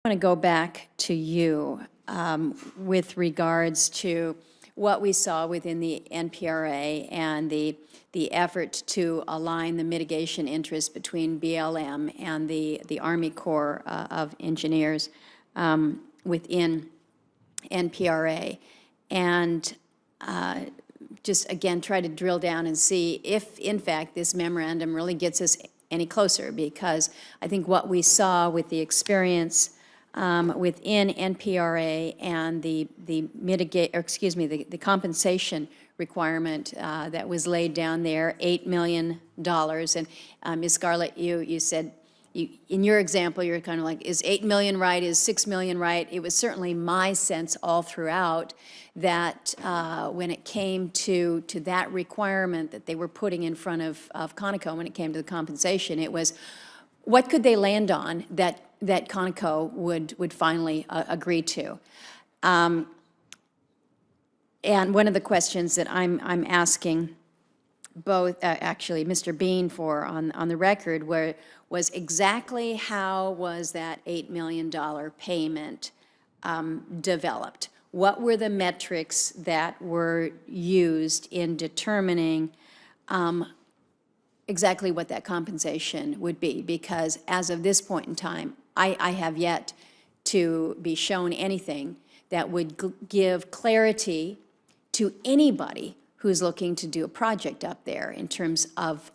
I want to go back to you with regards to what we saw within the NPRA and the effort to align the mitigation interests between BLM and the Army Corps of Engineers within NPRA. And just, again, try to drill down and see if, in fact, this memorandum really gets us any closer, because I think what we saw with the experience within NPRA and the compensation requirement that was laid down there, $8 million. And Ms. Scarlett, you said, in your example, you're kind of like, is 8 million right? Is 6 million right? It was certainly my sense all throughout that when it came to that requirement that they were putting in front of Conoco when it came to the compensation, it was, what could they land on that Conoco would finally agree to? And one of the questions that I'm asking both, actually, Mr. Bean for on the record, was exactly how was that $8 million payment developed? What were the metrics that were used in determining exactly what that compensation would be? Because as of this point in time, I have yet to be shown anything that would give clarity to anybody who's looking to do a project up there in terms of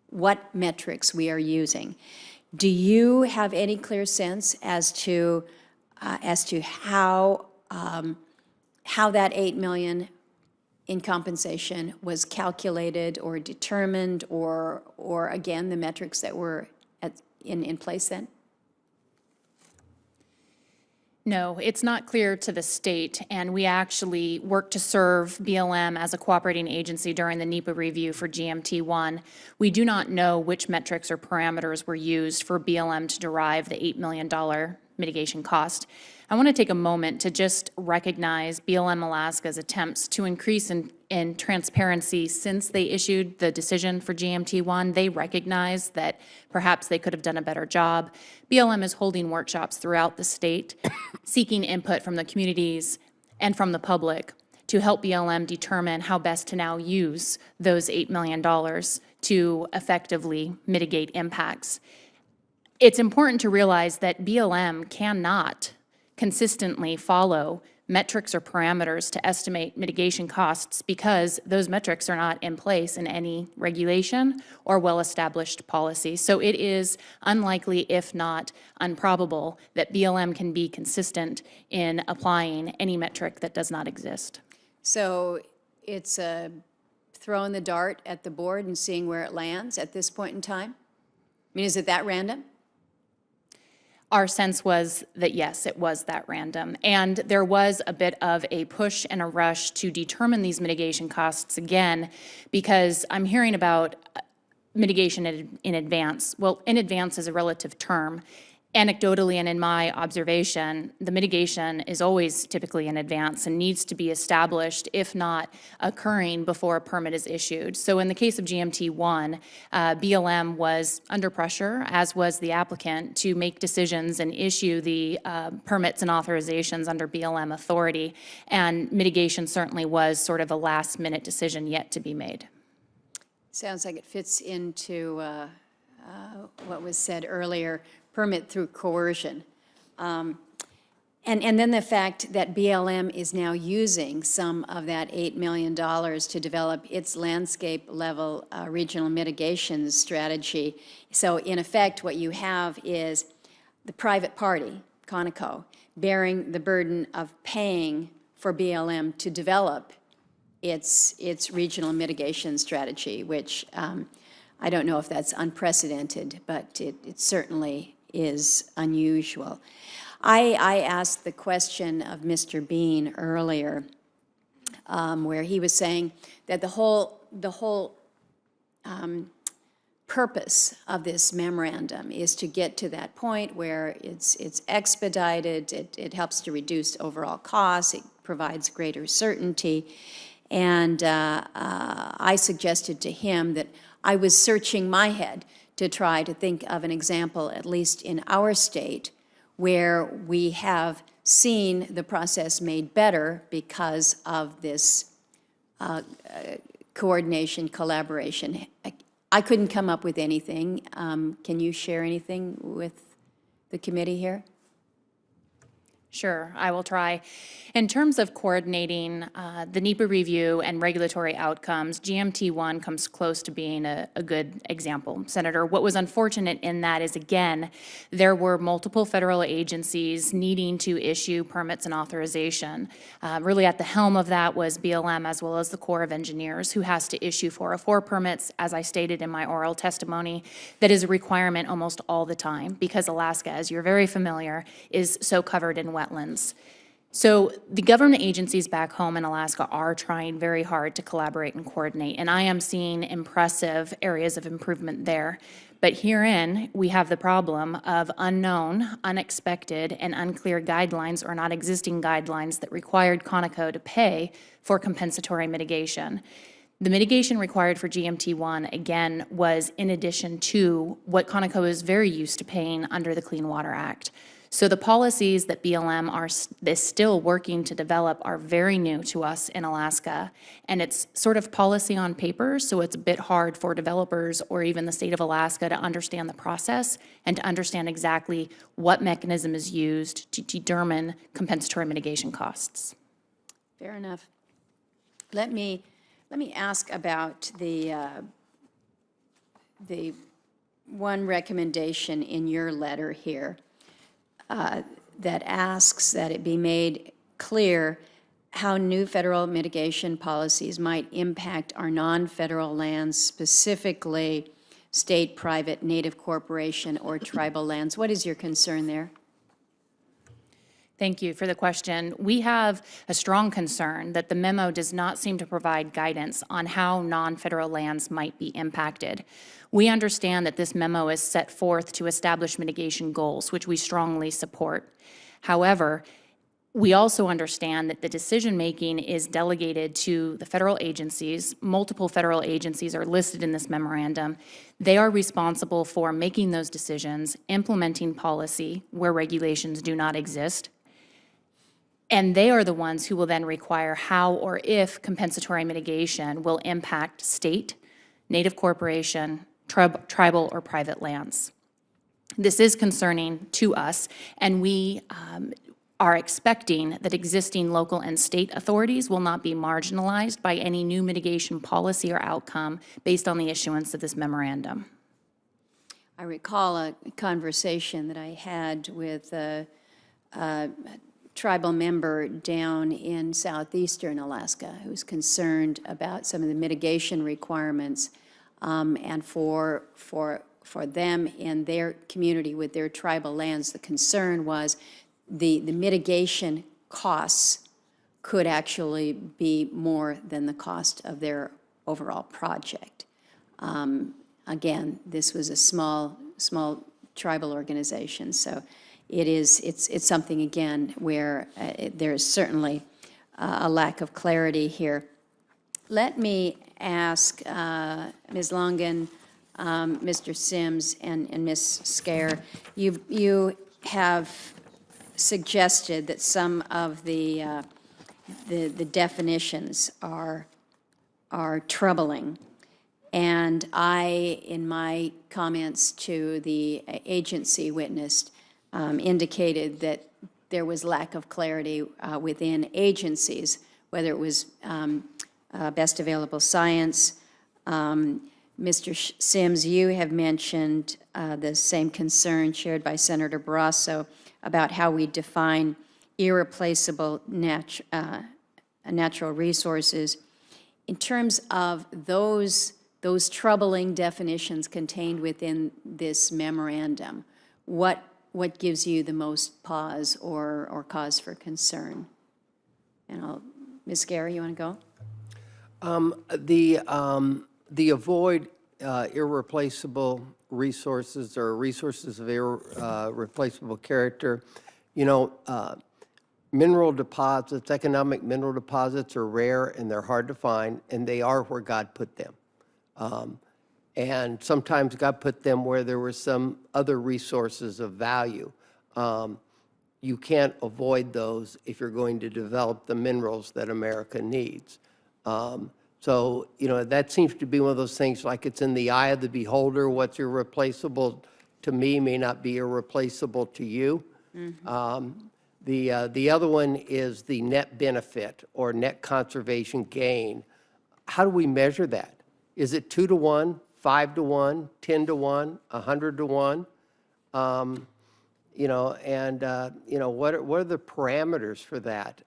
what metrics we are using. Do you have any clear sense as to how that $8 million in compensation was calculated or determined, or again, the metrics that were in place then? No, it's not clear to the state, and we actually worked to serve BLM as a cooperating agency during the NEPA review for GMT1. We do not know which metrics or parameters were used for BLM to derive the $8 million mitigation cost. I want to take a moment to just recognize BLM Alaska's attempts to increase in transparency since they issued the decision for GMT1. They recognize that perhaps they could have done a better job. BLM is holding workshops throughout the state, seeking input from the communities and from the public to help BLM determine how best to now use those $8 million to effectively mitigate impacts. It's important to realize that BLM cannot consistently follow metrics or parameters to estimate mitigation costs because those metrics are not in place in any regulation or well-established policy. So it is unlikely, if not improbable, that BLM can be consistent in applying any metric that does not exist. So it's throwing the dart at the board and seeing where it lands at this point in time? I mean, is it that random? Our sense was that, yes, it was that random. And there was a bit of a push and a rush to determine these mitigation costs again, because I'm hearing about mitigation in advance. Well, in advance is a relative term. Anecdotally and in my observation, the mitigation is always typically in advance and needs to be established, if not occurring before a permit is issued. So in the case of GMT1, BLM was under pressure, as was the applicant, to make decisions and issue the permits and authorizations under BLM authority. And mitigation certainly was sort of a last-minute decision yet to be made. Sounds like it fits into what was said earlier, permit through coercion. And then the fact that BLM is now using some of that $8 million to develop its landscape level regional mitigation strategy. So in effect, what you have is the private party, Conoco, bearing the burden of paying for BLM to develop its regional mitigation strategy, which I don't know if that's unprecedented, but it certainly is unusual. I asked the question of Mr. Bean earlier, where he was saying that the whole purpose of this memorandum is to get to that point where it's expedited, it helps to reduce overall costs, it provides greater certainty. And I suggested to him that I was searching my head to try to think of an example, at least in our state, where we have seen the process made better because of this coordination, collaboration. I couldn't come up with anything. Can you share anything with the committee here? Sure, I will try. In terms of coordinating the NEPA review and regulatory outcomes, GMT1 comes close to being a good example. Senator, what was unfortunate in that is, again, there were multiple federal agencies needing to issue permits and authorization. Really at the helm of that was BLM as well as the Corps of Engineers, who has to issue 404 permits, as I stated in my oral testimony. That is a requirement almost all the time because Alaska, as you're very familiar, is so covered in wetlands. So the government agencies back home in Alaska are trying very hard to collaborate and coordinate, and I am seeing impressive areas of improvement there. But herein, we have the problem of unknown, unexpected, and unclear guidelines or not existing guidelines that required Conoco to pay for compensatory mitigation. The mitigation required for GMT1, again, was in addition to what Conoco is very used to paying under the Clean Water Act. So the policies that BLM is still working to develop are very new to us in Alaska, and it's sort of policy on paper, so it's a bit hard for developers or even the state of Alaska to understand the process and to understand exactly what mechanism is used to determine compensatory mitigation costs. Fair enough. Let me ask about the one recommendation in your letter here. That asks that it be made clear how new federal mitigation policies might impact our non-federal lands, specifically state, private, native corporation, or tribal lands. What is your concern there? Thank you for the question. We have a strong concern that the memo does not seem to provide guidance on how non-federal lands might be impacted. We understand that this memo is set forth to establish mitigation goals, which we strongly support. However, we also understand that the decision-making is delegated to the federal agencies. Multiple federal agencies are listed in this memorandum. They are responsible for making those decisions, implementing policy where regulations do not exist, and they are the ones who will then require how or if compensatory mitigation will impact state, native corporation, tribal, or private lands. This is concerning to us, and we are expecting that existing local and state authorities will not be marginalized by any new mitigation policy or outcome based on the issuance of this memorandum. I recall a conversation that I had with a tribal member down in southeastern Alaska who's concerned about some of the mitigation requirements, and for them in their community with their tribal lands, the concern was the mitigation costs could actually be more than the cost of their overall project. Again, this was a small tribal organization, so it's something, again, where there's certainly a lack of clarity here. Let me ask Ms. Longan, Mr. Sims, and Ms. Scare, you have suggested that some of the definitions are troubling. And I, in my comments to the agency witness, indicated that there was lack of clarity within agencies, whether it was best available science. Mr. Sims, you have mentioned the same concern shared by Senator Barrasso about how we define irreplaceable natural resources. In terms of those troubling definitions contained within this memorandum, what gives you the most pause or cause for concern? And Ms. Gary, you want to go? The avoid irreplaceable resources or resources of irreplaceable character, mineral deposits, economic mineral deposits are rare and they're hard to find, and they are where God put them. And sometimes God put them where there were some other resources of value. you can't avoid those if you're going to develop the minerals that America needs. So, that seems to be one of those things, like it's in the eye of the beholder. What's irreplaceable to me may not be irreplaceable to you. The other one is the net benefit or net conservation gain. How do we measure that? Is it 2 to 1, 5 to 1, 10 to 1, 100 to 1? What are the parameters for that?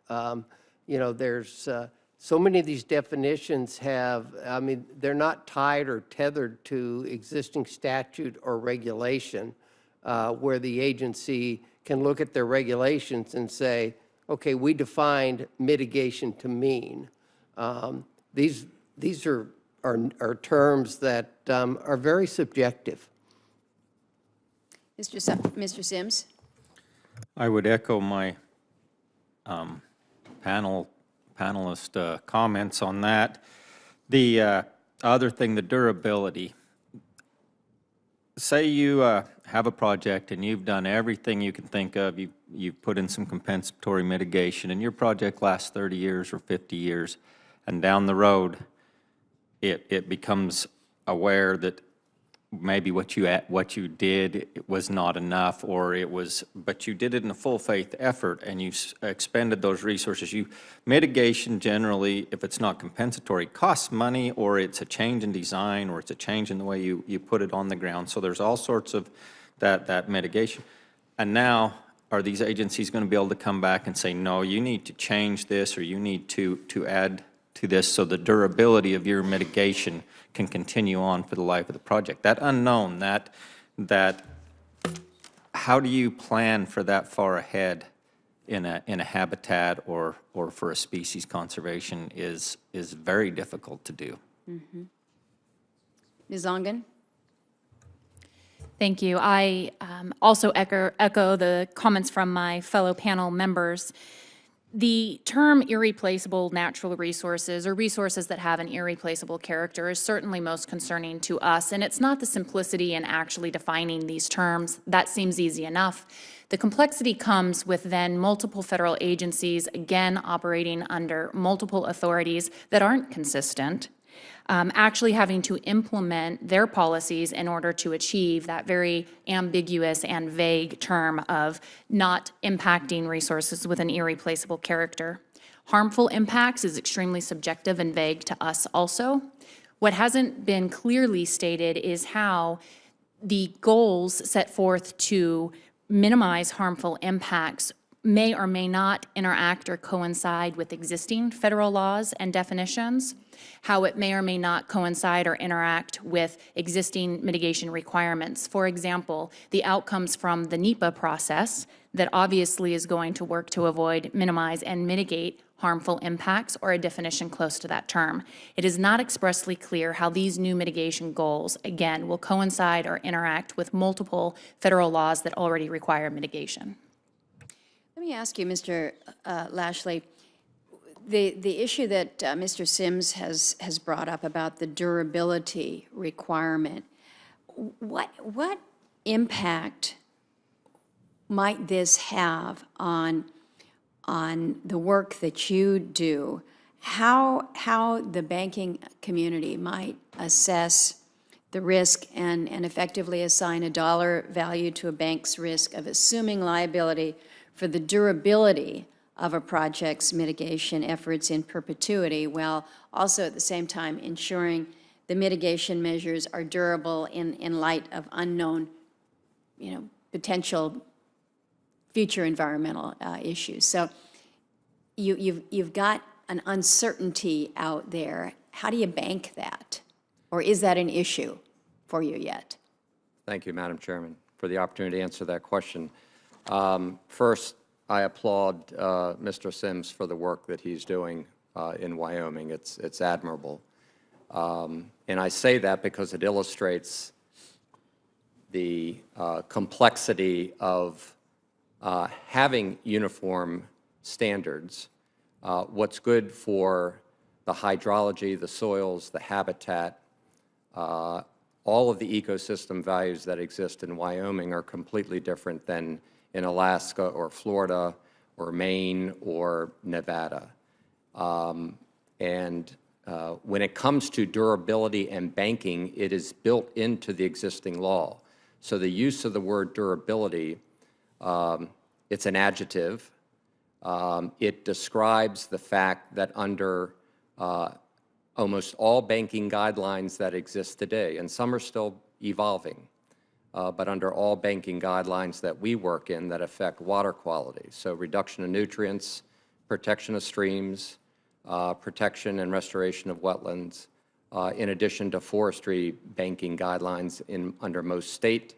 There's so many of these definitions they're not tied or tethered to existing statute or regulation, where the agency can look at their regulations and say, okay, we defined mitigation to mean. These are terms that are very subjective. Mr. Sims? I would echo my panelist comments on that. The other thing, the durability. Say you have a project and you've done everything you can think of. You've put in some compensatory mitigation, and your project lasts 30 years or 50 years, and down the road, it becomes aware that maybe what you did was not enough, or but you did it in a full faith effort, and you expended those resources. Mitigation generally, if it's not compensatory, costs money, or it's a change in design, or it's a change in the way you put it on the ground. So there's all sorts of that mitigation. And now, are these agencies going to be able to come back and say, no, you need to change this, or you need to add to this so the durability of your mitigation can continue on for the life of the project? That unknown, that how do you plan for that far ahead in a habitat or for a species conservation is very difficult to do. Ms. Ongen? Thank you. I also echo the comments from my fellow panel members. The term irreplaceable natural resources, or resources that have an irreplaceable character, is certainly most concerning to us. And it's not the simplicity in actually defining these terms. That seems easy enough. The complexity comes with then multiple federal agencies, again, operating under multiple authorities that aren't consistent, actually having to implement their policies in order to achieve that very ambiguous and vague term of not impacting resources with an irreplaceable character. Harmful impacts is extremely subjective and vague to us also. What hasn't been clearly stated is how the goals set forth to minimize harmful impacts may or may not interact or coincide with existing federal laws and definitions, how it may or may not coincide or interact with existing mitigation requirements. For example, the outcomes from the NEPA process that obviously is going to work to avoid, minimize, and mitigate harmful impacts, or a definition close to that term. It is not expressly clear how these new mitigation goals, again, will coincide or interact with multiple federal laws that already require mitigation. Let me ask you, Mr. Lashley, the issue that Mr. Sims has brought up about the durability requirement, what impact might this have on the work that you do? How the banking community might assess the risk and effectively assign a dollar value to a bank's risk of assuming liability for the durability of a project's mitigation efforts in perpetuity, while also at the same time ensuring the mitigation measures are durable in light of unknown, potential future environmental issues. So you've got an uncertainty out there. How do you bank that? Or is that an issue for you yet? Thank you, Madam Chairman, for the opportunity to answer that question. First, I applaud Mr. Sims for the work that he's doing in Wyoming. It's admirable. And I say that because it illustrates the complexity of having uniform standards. What's good for the hydrology, the soils, the habitat, all of the ecosystem values that exist in Wyoming are completely different than in Alaska or Florida or Maine or Nevada. When it comes to durability and banking, it is built into the existing law. So the use of the word durability, it's an adjective. It describes the fact that under almost all banking guidelines that exist today, and some are still evolving, but under all banking guidelines that we work in that affect water quality, so reduction of nutrients, protection of streams, protection and restoration of wetlands, in addition to forestry banking guidelines under most state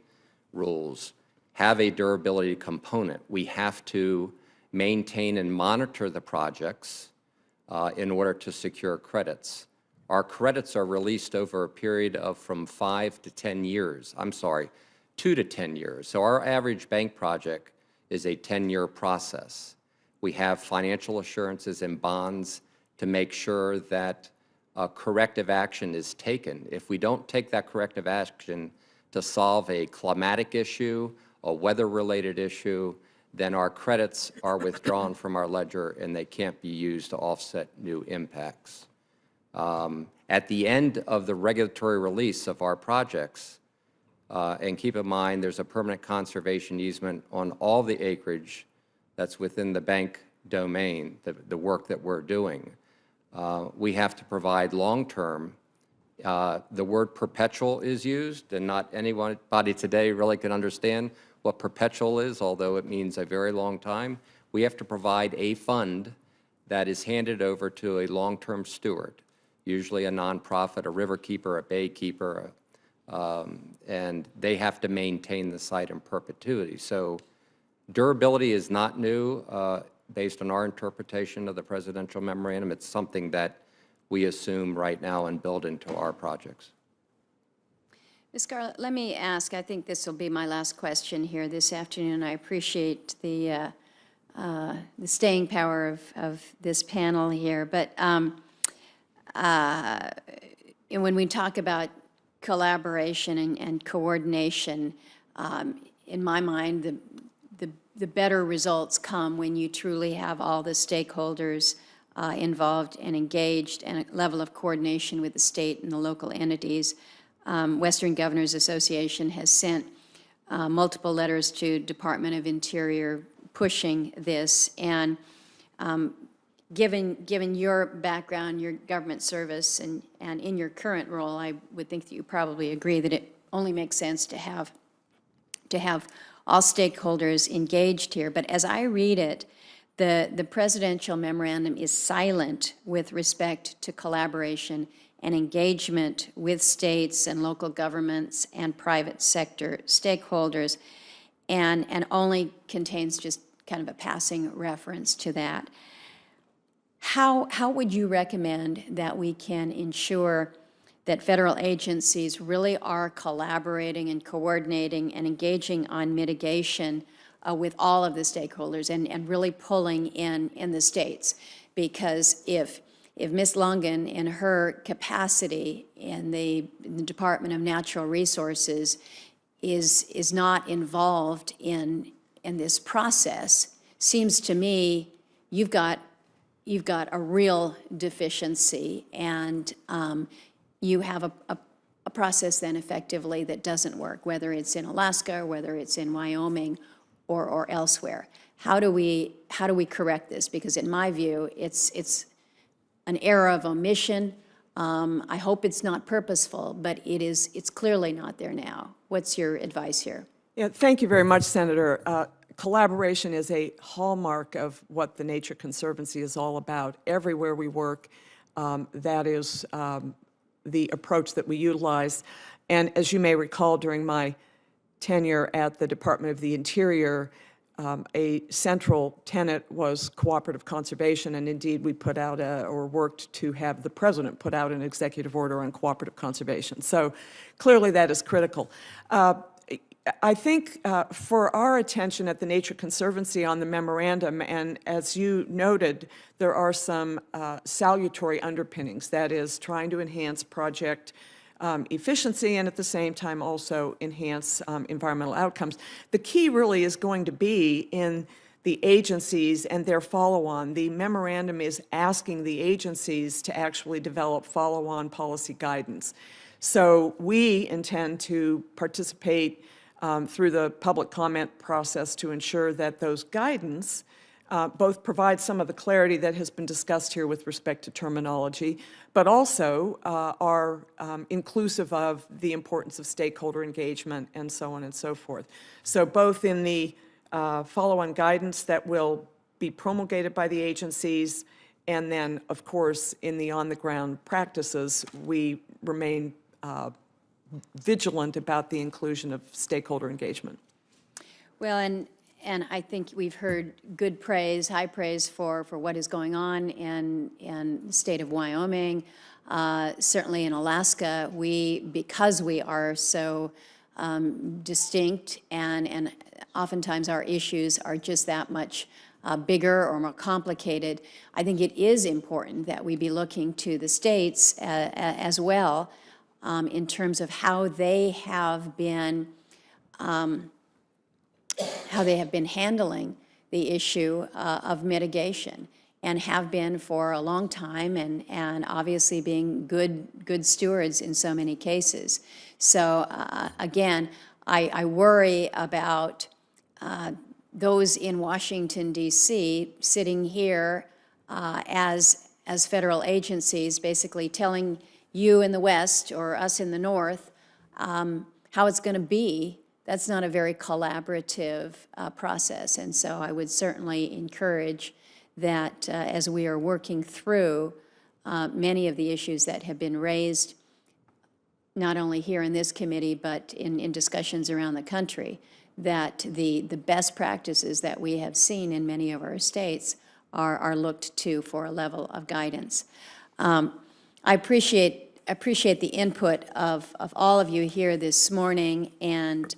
rules, have a durability component. We have to maintain and monitor the projects in order to secure credits. Our credits are released over a period of from 5 to 10 years. I'm sorry, 2 to 10 years. So our average bank project is a 10-year process. We have financial assurances and bonds to make sure that corrective action is taken. If we don't take that corrective action to solve a climatic issue, a weather-related issue, then our credits are withdrawn from our ledger and they can't be used to offset new impacts. At the end of the regulatory release of our projects, and keep in mind there's a permanent conservation easement on all the acreage that's within the bank domain, the work that we're doing, we have to provide long-term. The word perpetual is used, and not anybody today really can understand what perpetual is, although it means a very long time. We have to provide a fund that is handed over to a long-term steward, usually a nonprofit, a river keeper, a bay keeper, and they have to maintain the site in perpetuity. So durability is not new based on our interpretation of the Presidential Memorandum. It's something that we assume right now and build into our projects. Ms. Scarlett, let me ask, I think this will be my last question here this afternoon. I appreciate the staying power of this panel here, but when we talk about collaboration and coordination, in my mind, the better results come when you truly have all the stakeholders involved and engaged, and a level of coordination with the state and the local entities. Western Governors Association has sent multiple letters to Department of Interior pushing this, and given your background, your government service, and in your current role, I would think that you probably agree that it only makes sense to have all stakeholders engaged here. But as I read it, the Presidential Memorandum is silent with respect to collaboration and engagement with states and local governments and private sector stakeholders, and only contains just kind of a passing reference to that. How would you recommend that we can ensure that federal agencies really are collaborating and coordinating and engaging on mitigation with all of the stakeholders and really pulling in the states? Because if Ms. Lungan, in her capacity in the Department of Natural Resources, is not involved in this process, seems to me you've got a real deficiency, and you have a process then effectively that doesn't work, whether it's in Alaska or whether it's in Wyoming or elsewhere. How do we correct this? Because in my view, it's an error of omission. I hope it's not purposeful, but it's clearly not there now. What's your advice here? Yeah, thank you very much, Senator. Collaboration is a hallmark of what the Nature Conservancy is all about. Everywhere we work, that is the approach that we utilize. And as you may recall, during my tenure at the Department of the Interior, a central tenet was cooperative conservation, and indeed we put out or worked to have the President put out an executive order on cooperative conservation. So clearly that is critical. I think for our attention at the Nature Conservancy on the memorandum, and as you noted, there are some salutary underpinnings, that is, trying to enhance project efficiency and at the same time also enhance environmental outcomes. The key really is going to be in the agencies and their follow-on. The memorandum is asking the agencies to actually develop follow-on policy guidance. So we intend to participate through the public comment process to ensure that those guidance both provide some of the clarity that has been discussed here with respect to terminology, but also are inclusive of the importance of stakeholder engagement and so on and so forth. So both in the follow-on guidance that will be promulgated by the agencies, and then, of course, in the on-the-ground practices, we remain vigilant about the inclusion of stakeholder engagement. Well, and I think we've heard good praise, high praise for what is going on in the state of Wyoming. Certainly in Alaska, because we are so distinct and oftentimes our issues are just that much bigger or more complicated, I think it is important that we be looking to the states as well in terms of how they have been handling the issue of mitigation, and have been for a long time, and obviously being good stewards in so many cases. So again, I worry about those in Washington, D.C., sitting here as federal agencies, basically telling you in the West or us in the North how it's going to be. That's not a very collaborative process. And so I would certainly encourage that as we are working through many of the issues that have been raised, not only here in this committee, but in discussions around the country, that the best practices that we have seen in many of our states are looked to for a level of guidance. I appreciate the input of all of you here this morning, and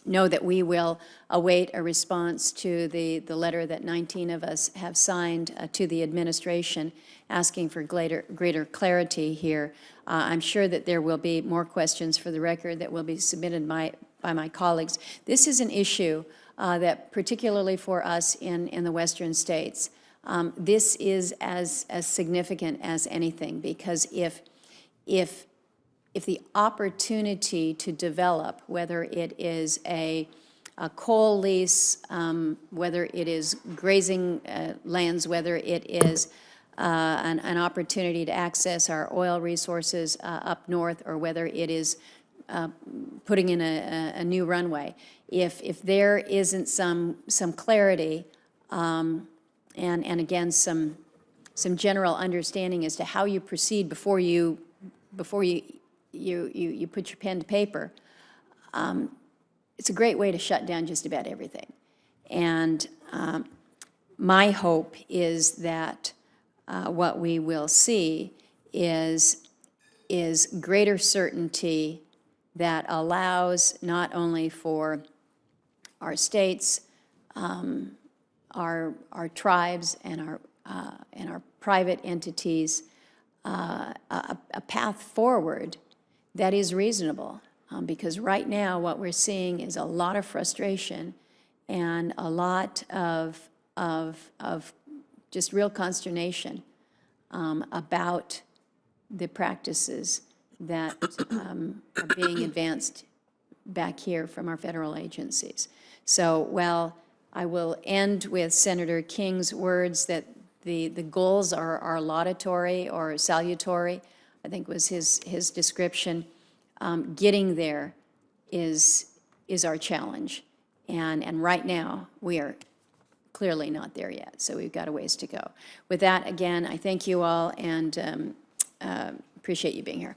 know that we will await a response to the letter that 19 of us have signed to the administration asking for greater clarity here. I'm sure that there will be more questions for the record that will be submitted by my colleagues. This is an issue that, particularly for us in the western states, this is as significant as anything, because if the opportunity to develop, whether it is a coal lease, whether it is grazing lands, whether it is an opportunity to access our oil resources up north, or whether it is putting in a new runway, if there isn't some clarity and again some general understanding as to how you proceed before you put your pen to paper, it's a great way to shut down just about everything. And my hope is that what we will see is greater certainty that allows not only for our states, our tribes, and our private entities a path forward that is reasonable. Because right now what we're seeing is a lot of frustration and a lot of just real consternation about the practices that are being advanced back here from our federal agencies. So while I will end with Senator King's words that the goals are laudatory or salutary, I think was his description, getting there is our challenge. And right now, we are clearly not there yet, so we've got a ways to go. With that, again, I thank you all and appreciate you being here.